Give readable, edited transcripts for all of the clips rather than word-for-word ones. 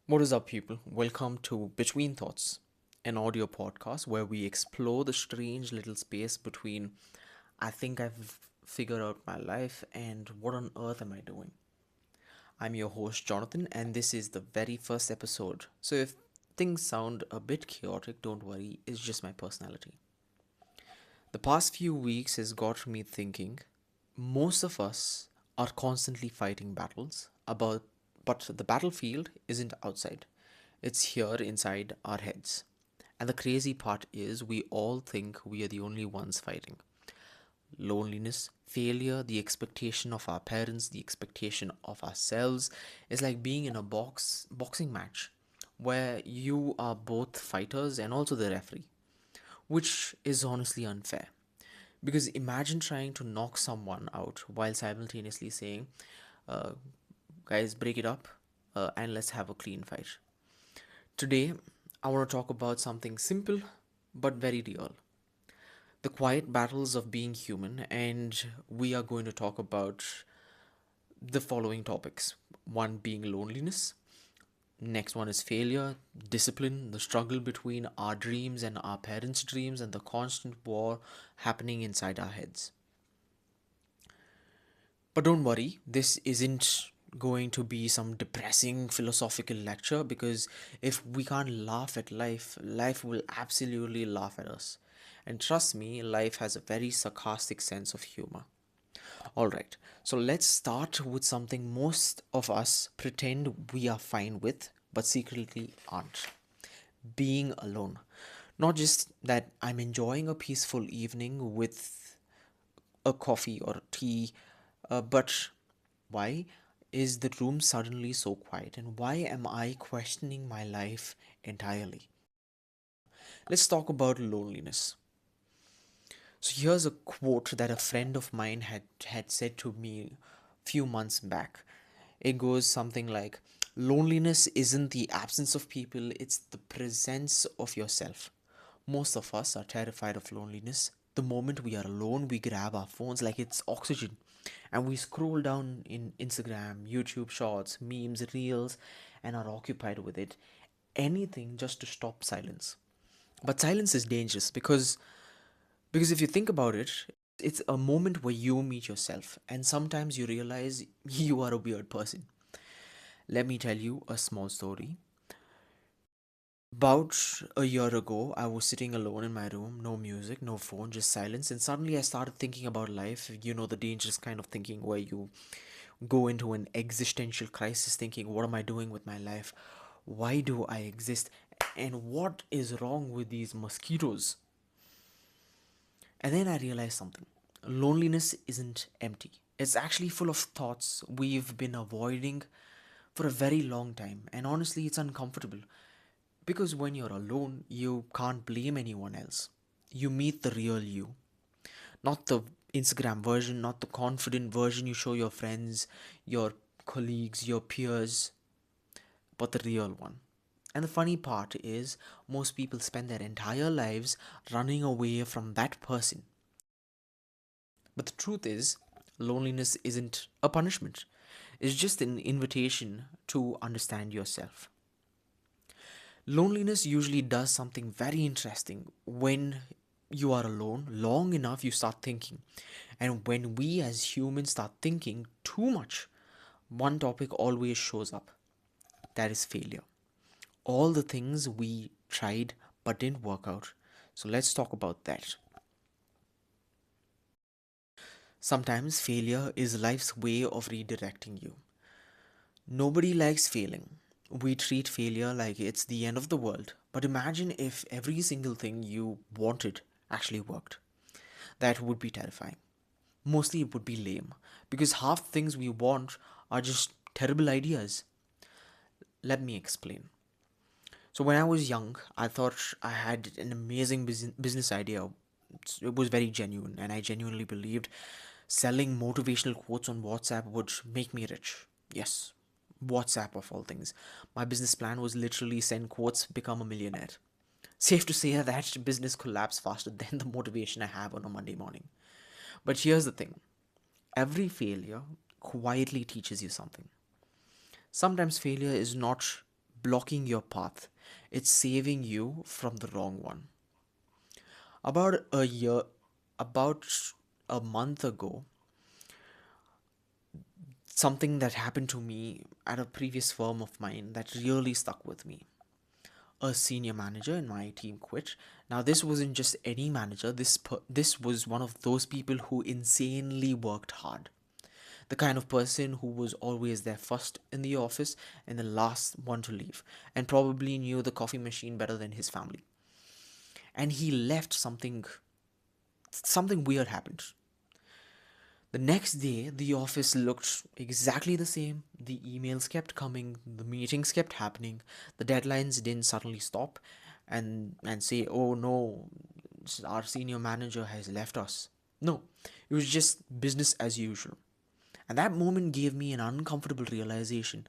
What is up, people? Welcome to Between Thoughts, an audio podcast where we explore the strange little space between I think I've figured out my life and what on earth am I doing. I'm your host, Jonathan, and this is the very first episode. So if things sound a bit chaotic, don't worry, it's just my personality. The past few weeks has got me thinking most of us are constantly fighting battles about but the battlefield isn't outside. It's here inside our heads. And the crazy part is we all think we are the only ones fighting. Loneliness, failure, the expectation of our parents, the expectation of ourselves is like being in a boxing match where you are both fighters and also the referee, which is honestly unfair. Because imagine trying to knock someone out while simultaneously saying, uh, guys, break it up and let's have a clean fight. Today, I want to talk about something simple but very real, the quiet battles of being human, and we are going to talk about the following topics. One being loneliness, next one is failure, discipline, the struggle between our dreams and our parents' dreams, and the constant war happening inside our heads. But don't worry, this isn't going to be some depressing philosophical lecture because if we can't laugh at life, life will absolutely laugh at us. And trust me, life has a very sarcastic sense of humor. Alright, so let's start with something most of us pretend we are fine with, but secretly aren't: being alone. Not just that I'm enjoying a peaceful evening with a coffee or tea, but why is the room suddenly so quiet and why am I questioning my life entirely? Let's talk about loneliness. So here's a quote that a friend of mine had said to me few months back. It goes something like, loneliness isn't the absence of people, it's the presence of yourself. Most of us are terrified of loneliness. The moment we are alone, we grab our phones like it's oxygen and we scroll down in Instagram, YouTube shorts, memes, reels, and are occupied with it. Anything just to stop silence. But silence is dangerous because if you think about it, it's a moment where you meet yourself and sometimes you realize you are a weird person. Let me tell you a small story. About a year ago, I was sitting alone in my room, no music, no phone, just silence, and suddenly I started thinking about life. You know, the dangerous kind of thinking where you go into an existential crisis thinking, what am I doing with my life? Why do I exist? And what is wrong with these mosquitoes? And then I realized something. Loneliness isn't empty. It's actually full of thoughts we've been avoiding for a very long time. And honestly, it's uncomfortable. Because when you're alone, you can't blame anyone else. You meet the real you. Not the Instagram version, not the confident version you show your friends, your colleagues, your peers, but the real one. And the funny part is, most people spend their entire lives running away from that person. But the truth is, loneliness isn't a punishment, it's just an invitation to understand yourself. Loneliness usually does something very interesting. When you are alone long enough, you start thinking. And when we as humans start thinking too much, one topic always shows up, that is failure. All the things we tried but didn't work out. So let's talk about that. Sometimes failure is life's way of redirecting you. Nobody likes failing. We treat failure like it's the end of the world. But imagine if every single thing you wanted actually worked. That would be terrifying. Mostly it would be lame because half the things we want are just terrible ideas. Let me explain. So when I was young, I thought I had an amazing business idea. It was very genuine, and I genuinely believed selling motivational quotes on WhatsApp would make me rich. Yes, WhatsApp of all things. My business plan was literally send quotes, become a millionaire. Safe to say that business collapsed faster than the motivation I have on a Monday morning. But here's the thing, every failure quietly teaches you something. Sometimes failure is not blocking your path. It's saving you from the wrong one. About a year, about a month ago, something that happened to me at a previous firm of mine that really stuck with me. A senior manager in my team quit. Now, this wasn't just any manager. This was one of those people who insanely worked hard. The kind of person who was always there first in the office and the last one to leave, and probably knew the coffee machine better than his family. And he left. Something weird happened. The next day, the office looked exactly the same. The emails kept coming, the meetings kept happening, the deadlines didn't suddenly stop and say, "Oh no, our senior manager has left us." No, it was just business as usual. And that moment gave me an uncomfortable realization.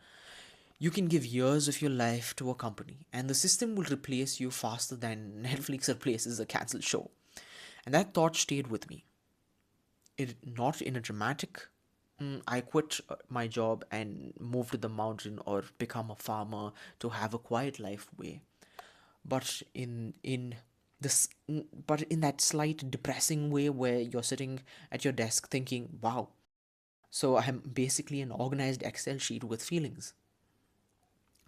You can give years of your life to a company, and the system will replace you faster than Netflix replaces a cancelled show. And that thought stayed with me. It not in a dramatic I quit my job and moved to the mountain or become a farmer to have a quiet life way, but this but in that slight depressing way where you're sitting at your desk thinking, wow, so I'm basically an organized Excel sheet with feelings.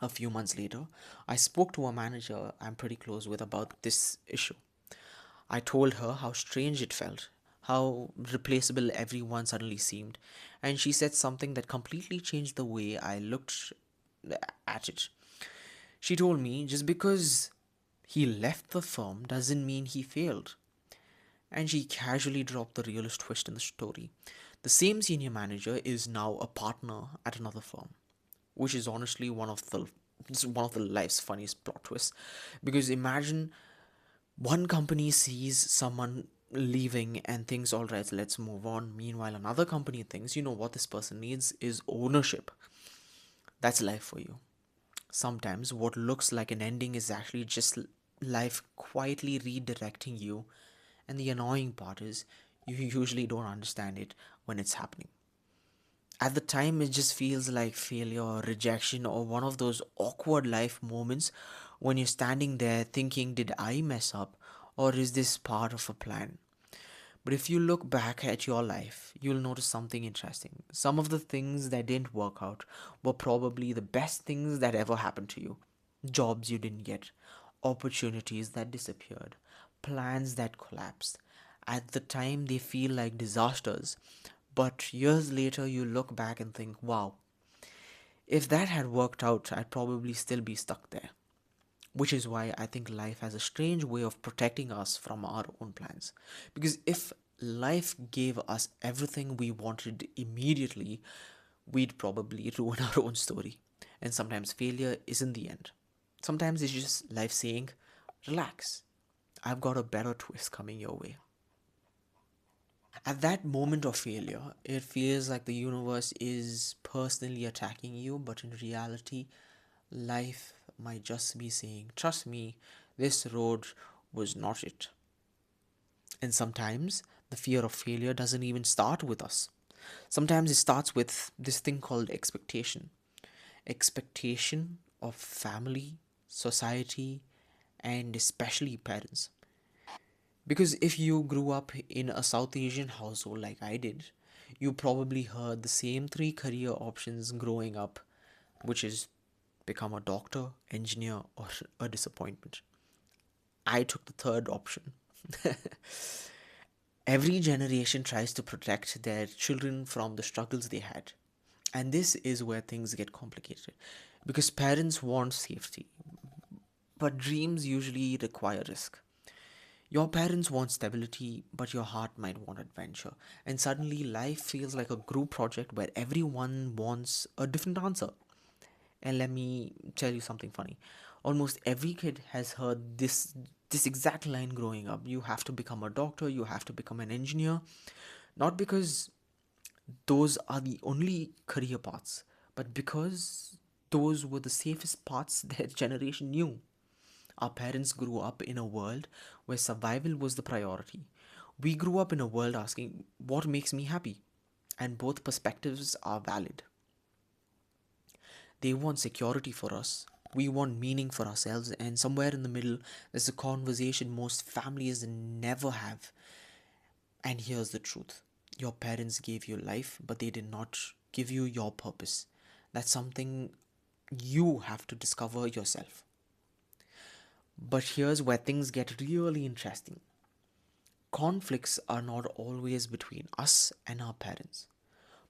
A few months later, I spoke to a manager I'm pretty close with about this issue. I told her how strange it felt, how replaceable everyone suddenly seemed, and she said something that completely changed the way I looked at it. She told me just because he left the firm doesn't mean he failed. And she casually dropped the realist twist in the story. The same senior manager is now a partner at another firm, which is honestly one of the life's funniest plot twists. Because imagine one company sees someone leaving and thinks, all right, let's move on. Meanwhile, another company thinks, you know what this person needs is ownership. That's life for you. Sometimes what looks like an ending is actually just life quietly redirecting you. And the annoying part is, you usually don't understand it when it's happening. At the time, it just feels like failure or rejection or one of those awkward life moments when you're standing there thinking, did I mess up? Or is this part of a plan? But if you look back at your life, you'll notice something interesting. Some of the things that didn't work out were probably the best things that ever happened to you. Jobs you didn't get, opportunities that disappeared, plans that collapsed. At the time, they feel like disasters. But years later, you look back and think, wow, if that had worked out, I'd probably still be stuck there. Which is why I think life has a strange way of protecting us from our own plans. Because if life gave us everything we wanted immediately, we'd probably ruin our own story. And sometimes failure isn't the end. Sometimes it's just life saying, relax, I've got a better twist coming your way. At that moment of failure, it feels like the universe is personally attacking you, but in reality, life might just be saying, trust me, this road was not it. And sometimes the fear of failure doesn't even start with us. Sometimes it starts with this thing called expectation. Expectation of family, society, and especially parents. Because if you grew up in a South Asian household like I did, you probably heard the same three career options growing up, which is become a doctor, engineer, or a disappointment. I took the third option. Every generation tries to protect their children from the struggles they had. And this is where things get complicated. Because parents want safety, but dreams usually require risk. Your parents want stability, but your heart might want adventure. And suddenly, life feels like a group project where everyone wants a different answer. And let me tell you something funny. Almost every kid has heard this exact line growing up. You have to become a doctor, you have to become an engineer. Not because those are the only career paths, but because those were the safest paths their generation knew. Our parents grew up in a world where survival was the priority. We grew up in a world asking, what makes me happy? And both perspectives are valid. They want security for us, We want meaning for ourselves, and somewhere in the middle, there's a conversation most families never have. And here's the truth: your parents gave you life, but they did not give you your purpose. That's something you have to discover yourself. But here's where things get really interesting. Conflicts are not always between us and our parents.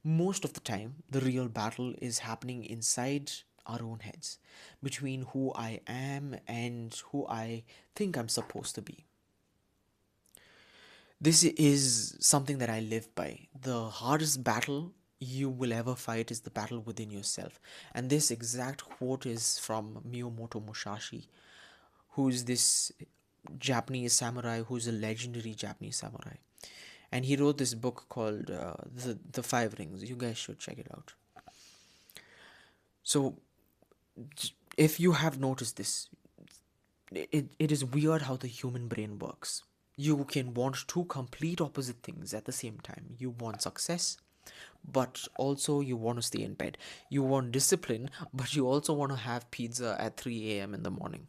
Most of the time, the real battle is happening inside our own heads, between who I am and who I think I'm supposed to be. This is something that I live by. The hardest battle you will ever fight is the battle within yourself. And this exact quote is from Miyamoto Musashi, who's this Japanese samurai, who's a legendary Japanese samurai. And he wrote this book called the Five Rings. You guys should check it out. So, if you have noticed this, it is weird how the human brain works. You can want two complete opposite things at the same time. You want success, but also you want to stay in bed. You want discipline, but you also want to have pizza at 3 a.m. in the morning.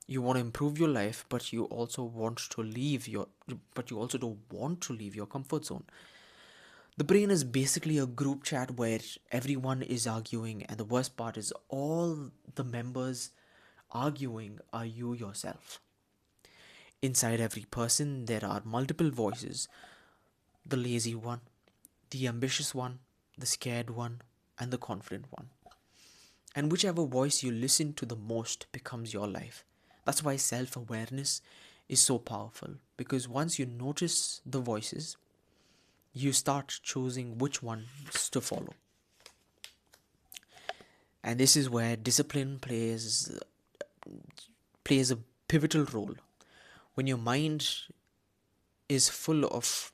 You want to improve your life, but you also want to leave your but you also don't want to leave your comfort zone. The brain is basically a group chat where everyone is arguing, and the worst part is all the members arguing are you yourself. Inside every person, there are multiple voices: the lazy one, the ambitious one, the scared one, and the confident one. And whichever voice you listen to the most becomes your life. That's why self awareness is so powerful, because once you notice the voices, you start choosing which ones to follow. And this is where discipline plays a pivotal role. When your mind is full of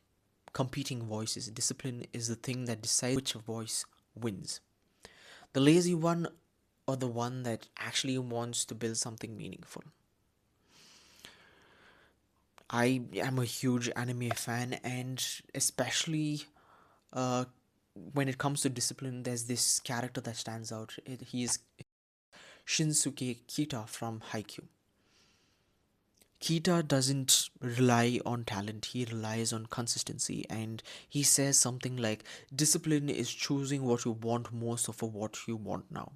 competing voices, discipline is the thing that decides which voice wins. The lazy one, or the one that actually wants to build something meaningful. I am a huge anime fan, and especially uh, when it comes to discipline, there's this character that stands out. He is Shinsuke Kita from Haikyuu. Kita doesn't rely on talent, he relies on consistency, and he says something like, discipline is choosing what you want most over what you want now.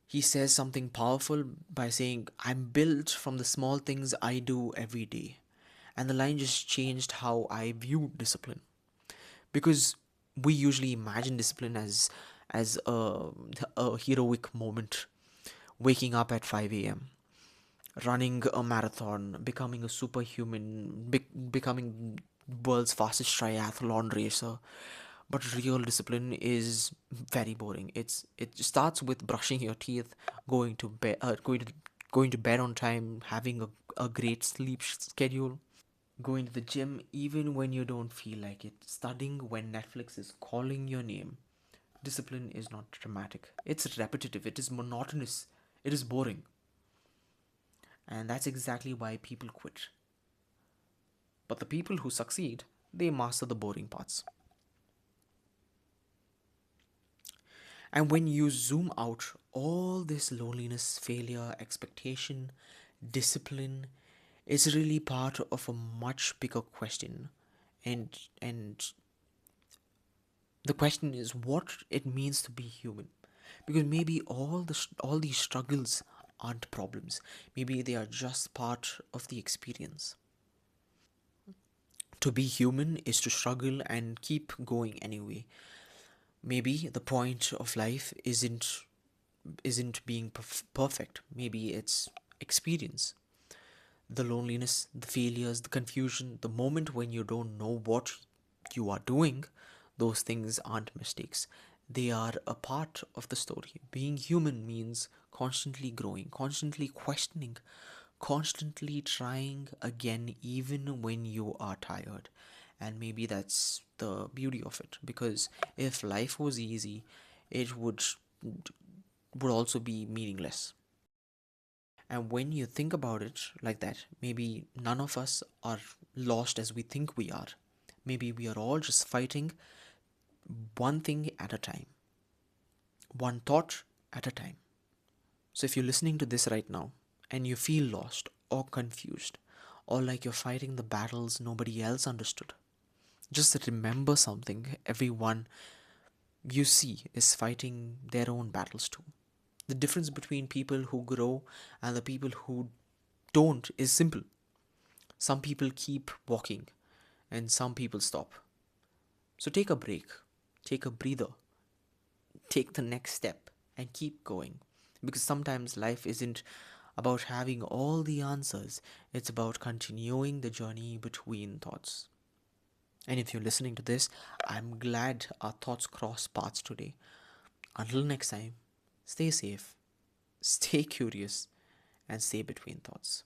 He says something powerful by saying, I'm built from the small things I do every day. And the line just changed how I view discipline. Because we usually imagine discipline as a heroic moment, waking up at 5 a.m., running a marathon, becoming a superhuman, becoming world's fastest triathlon racer. But real discipline is very boring. It starts with brushing your teeth, going to bed, going to bed on time, having a great sleep schedule, going to the gym even when you don't feel like it, studying when Netflix is calling your name. Discipline is not dramatic. It's repetitive. It is monotonous. It is boring. And that's exactly why people quit. But the people who succeed, they master the boring parts. And when you zoom out, all this loneliness, failure, expectation, discipline is really part of a much bigger question. And the question is what it means to be human. Because maybe all these struggles aren't problems. Maybe they are just part of the experience. To be human is to struggle and keep going anyway. Maybe the point of life isn't being perfect. Maybe it's experience. The loneliness, the failures, the confusion, the moment when you don't know what you are doing, those things aren't mistakes. They are a part of the story. Being human means constantly growing, constantly questioning, constantly trying again, even when you are tired. And maybe that's the beauty of it, because if life was easy, it would also be meaningless. And when you think about it like that, maybe none of us are lost as we think we are. Maybe we are all just fighting one thing at a time, one thought at a time. So if you're listening to this right now and you feel lost or confused or like you're fighting the battles nobody else understood, just remember something: everyone you see is fighting their own battles too. The difference between people who grow and the people who don't is simple. Some people keep walking and some people stop. So take a break, take a breather, take the next step and keep going. Because sometimes life isn't about having all the answers, it's about continuing the journey between thoughts. And if you're listening to this, I'm glad our thoughts cross paths today. Until next time, stay safe, stay curious, and stay between thoughts.